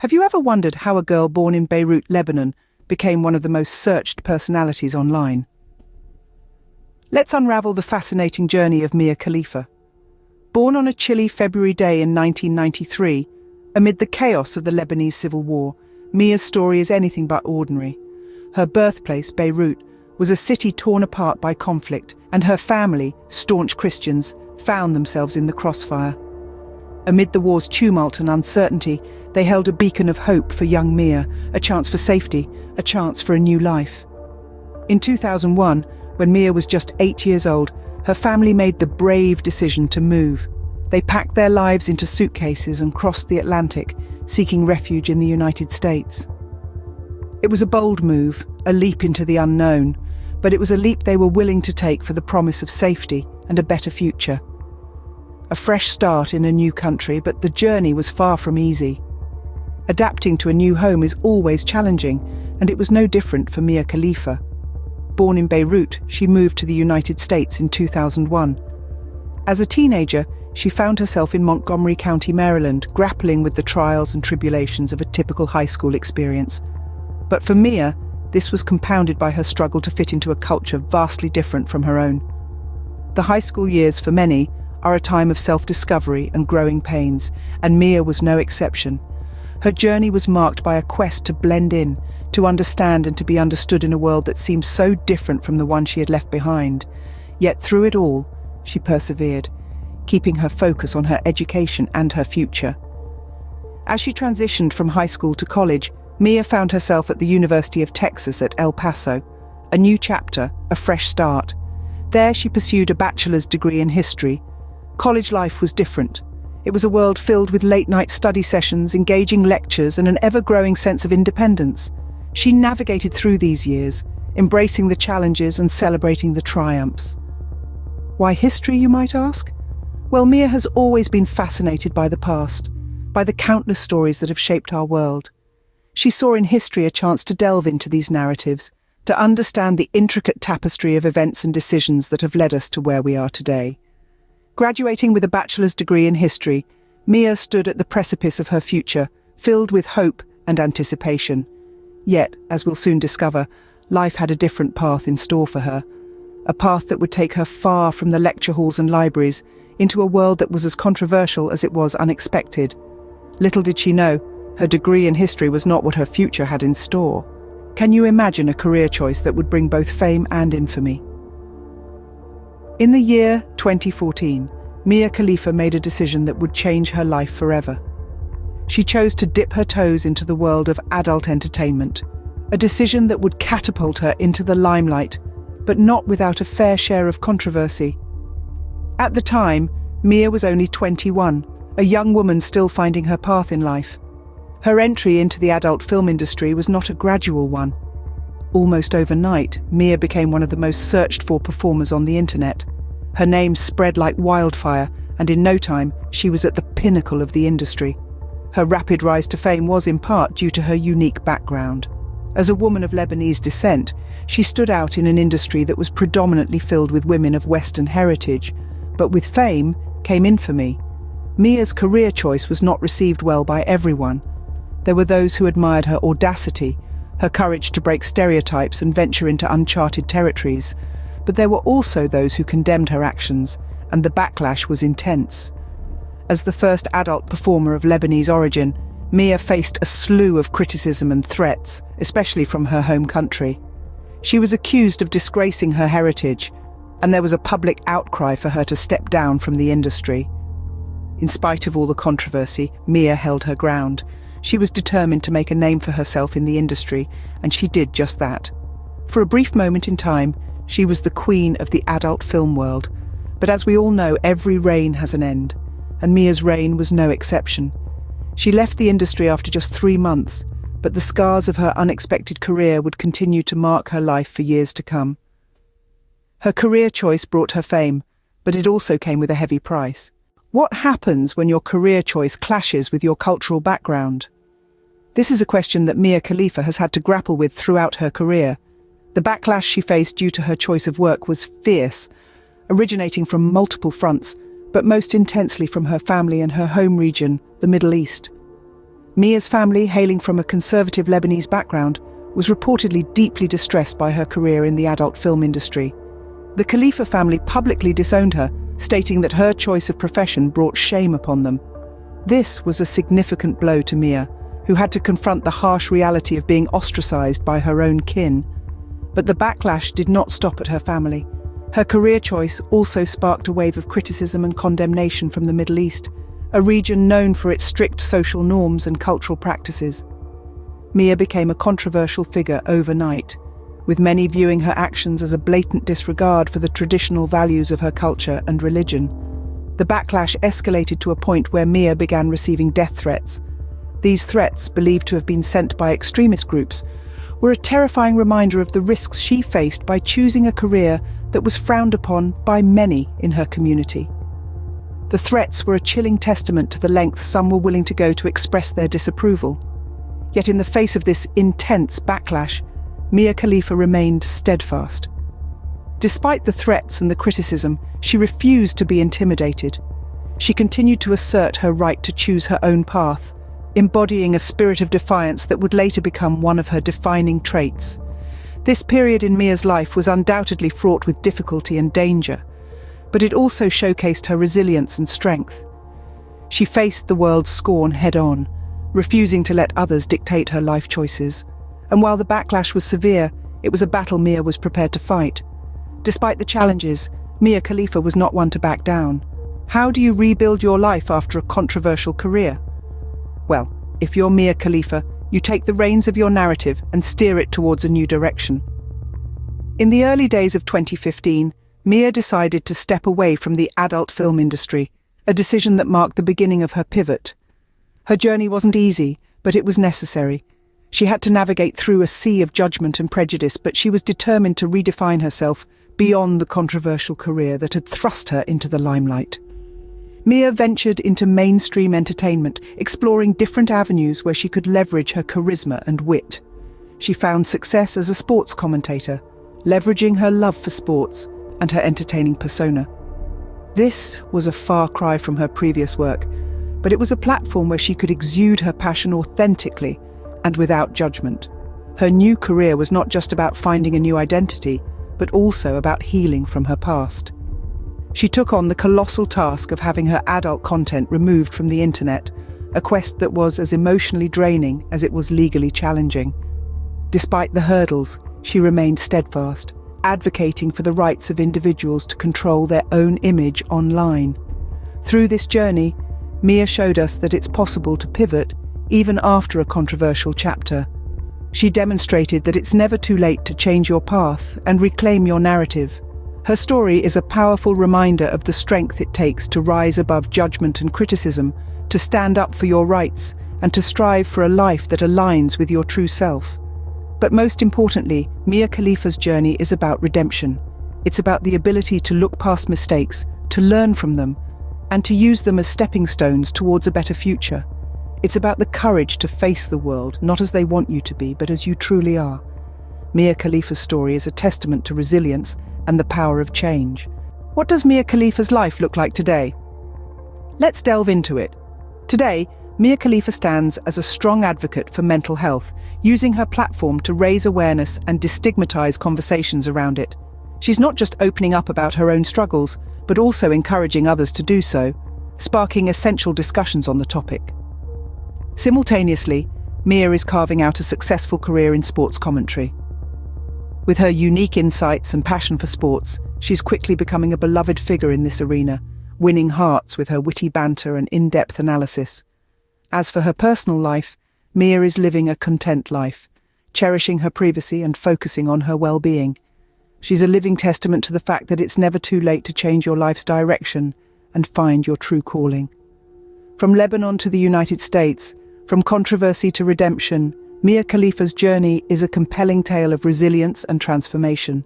Have you ever wondered how a girl born in Beirut, Lebanon, became one of the most searched personalities online? Let's unravel the fascinating journey of Mia Khalifa. Born on a chilly February day in 1993, amid the chaos of the Lebanese civil war, Mia's story is anything but ordinary. Her birthplace, Beirut, was a city torn apart by conflict, and her family, staunch Christians, found themselves in the crossfire. Amid the war's tumult and uncertainty, they held a beacon of hope for young Mia, a chance for safety, a chance for a new life. In 2001, when Mia was just 8 years old, her family made the brave decision to move. They packed their lives into suitcases and crossed the Atlantic, seeking refuge in the United States. It was a bold move, a leap into the unknown, but it was a leap they were willing to take for the promise of safety and a better future. A fresh start in a new country, but the journey was far from easy. Adapting to a new home is always challenging, and it was no different for Mia Khalifa. Born in Beirut, she moved to the United States in 2001. As a teenager, she found herself in Montgomery County, Maryland, grappling with the trials and tribulations of a typical high school experience. But for Mia, this was compounded by her struggle to fit into a culture vastly different from her own. The high school years, for many, are a time of self-discovery and growing pains, and Mia was no exception. Her journey was marked by a quest to blend in, to understand and to be understood in a world that seemed so different from the one she had left behind. Yet through it all, she persevered, keeping her focus on her education and her future. As she transitioned from high school to college, Mia found herself at the University of Texas at El Paso. A new chapter, a fresh start. There she pursued a bachelor's degree in history. College life was different. It was a world filled with late-night study sessions, engaging lectures, and an ever-growing sense of independence. She navigated through these years, embracing the challenges and celebrating the triumphs. Why history, you might ask? Well, Mia has always been fascinated by the past, by the countless stories that have shaped our world. She saw in history a chance to delve into these narratives, to understand the intricate tapestry of events and decisions that have led us to where we are today. Graduating with a bachelor's degree in history, Mia stood at the precipice of her future, filled with hope and anticipation. Yet, as we'll soon discover, life had a different path in store for her. A path that would take her far from the lecture halls and libraries, into a world that was as controversial as it was unexpected. Little did she know, her degree in history was not what her future had in store. Can you imagine a career choice that would bring both fame and infamy? In the year 2014, Mia Khalifa made a decision that would change her life forever. She chose to dip her toes into the world of adult entertainment, a decision that would catapult her into the limelight, but not without a fair share of controversy. At the time, Mia was only 21, a young woman still finding her path in life. Her entry into the adult film industry was not a gradual one. Almost overnight, Mia became one of the most searched-for performers on the internet. Her name spread like wildfire, and in no time, she was at the pinnacle of the industry. Her rapid rise to fame was in part due to her unique background. As a woman of Lebanese descent, she stood out in an industry that was predominantly filled with women of Western heritage. But with fame came infamy. Mia's career choice was not received well by everyone. There were those who admired her audacity, her courage to break stereotypes and venture into uncharted territories. But there were also those who condemned her actions, and the backlash was intense. As the first adult performer of Lebanese origin, Mia faced a slew of criticism and threats, especially from her home country. She was accused of disgracing her heritage, and there was a public outcry for her to step down from the industry. In spite of all the controversy, Mia held her ground. She was determined to make a name for herself in the industry, and she did just that. For a brief moment in time, she was the queen of the adult film world. But as we all know, every reign has an end, and Mia's reign was no exception. She left the industry after just 3 months, but the scars of her unexpected career would continue to mark her life for years to come. Her career choice brought her fame, but it also came with a heavy price. What happens when your career choice clashes with your cultural background? This is a question that Mia Khalifa has had to grapple with throughout her career. The backlash she faced due to her choice of work was fierce, originating from multiple fronts, but most intensely from her family and her home region, the Middle East. Mia's family, hailing from a conservative Lebanese background, was reportedly deeply distressed by her career in the adult film industry. The Khalifa family publicly disowned her, stating that her choice of profession brought shame upon them. This was a significant blow to Mia, who had to confront the harsh reality of being ostracized by her own kin. But the backlash did not stop at her family. Her career choice also sparked a wave of criticism and condemnation from the Middle East, a region known for its strict social norms and cultural practices. Mia became a controversial figure overnight, with many viewing her actions as a blatant disregard for the traditional values of her culture and religion. The backlash escalated to a point where Mia began receiving death threats. These threats, believed to have been sent by extremist groups, were a terrifying reminder of the risks she faced by choosing a career that was frowned upon by many in her community. The threats were a chilling testament to the lengths some were willing to go to express their disapproval. Yet in the face of this intense backlash, Mia Khalifa remained steadfast. Despite the threats and the criticism, she refused to be intimidated. She continued to assert her right to choose her own path, embodying a spirit of defiance that would later become one of her defining traits. This period in Mia's life was undoubtedly fraught with difficulty and danger, but it also showcased her resilience and strength. She faced the world's scorn head-on, refusing to let others dictate her life choices. And while the backlash was severe, it was a battle Mia was prepared to fight. Despite the challenges, Mia Khalifa was not one to back down. How do you rebuild your life after a controversial career? Well, if you're Mia Khalifa, you take the reins of your narrative and steer it towards a new direction. In the early days of 2015, Mia decided to step away from the adult film industry, a decision that marked the beginning of her pivot. Her journey wasn't easy, but it was necessary. She had to navigate through a sea of judgment and prejudice, but she was determined to redefine herself beyond the controversial career that had thrust her into the limelight. Mia ventured into mainstream entertainment, exploring different avenues where she could leverage her charisma and wit. She found success as a sports commentator, leveraging her love for sports and her entertaining persona. This was a far cry from her previous work, but it was a platform where she could exude her passion authentically and without judgment. Her new career was not just about finding a new identity, but also about healing from her past. She took on the colossal task of having her adult content removed from the internet, a quest that was as emotionally draining as it was legally challenging. Despite the hurdles, she remained steadfast, advocating for the rights of individuals to control their own image online. Through this journey, Mia showed us that it's possible to pivot even after a controversial chapter. She demonstrated that it's never too late to change your path and reclaim your narrative. Her story is a powerful reminder of the strength it takes to rise above judgment and criticism, to stand up for your rights, and to strive for a life that aligns with your true self. But most importantly, Mia Khalifa's journey is about redemption. It's about the ability to look past mistakes, to learn from them, and to use them as stepping stones towards a better future. It's about the courage to face the world, not as they want you to be, but as you truly are. Mia Khalifa's story is a testament to resilience and the power of change. What does Mia Khalifa's life look like today? Let's delve into it. Today, Mia Khalifa stands as a strong advocate for mental health, using her platform to raise awareness and destigmatize conversations around it. She's not just opening up about her own struggles, but also encouraging others to do so, sparking essential discussions on the topic. Simultaneously, Mia is carving out a successful career in sports commentary. With her unique insights and passion for sports, she's quickly becoming a beloved figure in this arena, winning hearts with her witty banter and in-depth analysis. As for her personal life, Mia is living a content life, cherishing her privacy and focusing on her well-being. She's a living testament to the fact that it's never too late to change your life's direction and find your true calling. From Lebanon to the United States, from controversy to redemption, Mia Khalifa's journey is a compelling tale of resilience and transformation,